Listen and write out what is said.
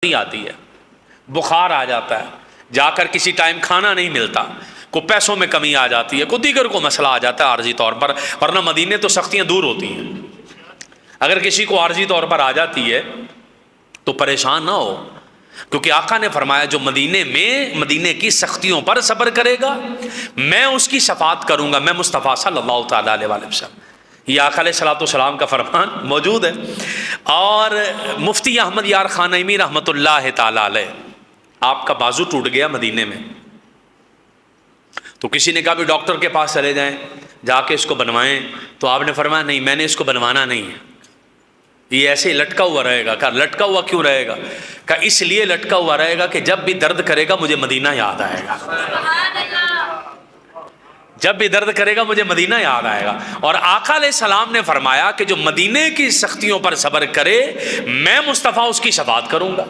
آتی ہے، بخار آ جاتا ہے، جا کر کسی ٹائم کھانا نہیں ملتا، کو پیسوں میں کمی آ جاتی ہے، کو دیگر کو مسئلہ آ جاتا ہے عارضی طور پر، ورنہ مدینے تو سختیاں دور ہوتی ہیں۔ اگر کسی کو عارضی طور پر آ جاتی ہے تو پریشان نہ ہو، کیونکہ آقا نے فرمایا جو مدینے کی سختیوں پر صبر کرے گا میں اس کی شفاعت کروں گا، میں مصطفیٰ صلی اللہ تعالیٰ علیہ وسلم۔ یہ آقا علیہ السلام کا فرمان موجود ہے۔ اور مفتی احمد یار خانیمی رحمۃ اللہ تعالیٰ علیہ، آپ کا بازو ٹوٹ گیا مدینے میں، تو کسی نے کہا بھی ڈاکٹر کے پاس چلے جائیں، جا کے اس کو بنوائیں، تو آپ نے فرمایا نہیں، میں نے اس کو بنوانا نہیں ہے، یہ ایسے ہی لٹکا ہوا رہے گا۔ کہا لٹکا ہوا کیوں رہے گا؟ کہا اس لیے لٹکا ہوا رہے گا کہ جب بھی درد کرے گا مجھے مدینہ یاد آئے گا، جب بھی درد کرے گا مجھے مدینہ یاد آئے گا۔ اور آقا علیہ السلام نے فرمایا کہ جو مدینے کی سختیوں پر صبر کرے میں مصطفیٰ اس کی شفاعت کروں گا۔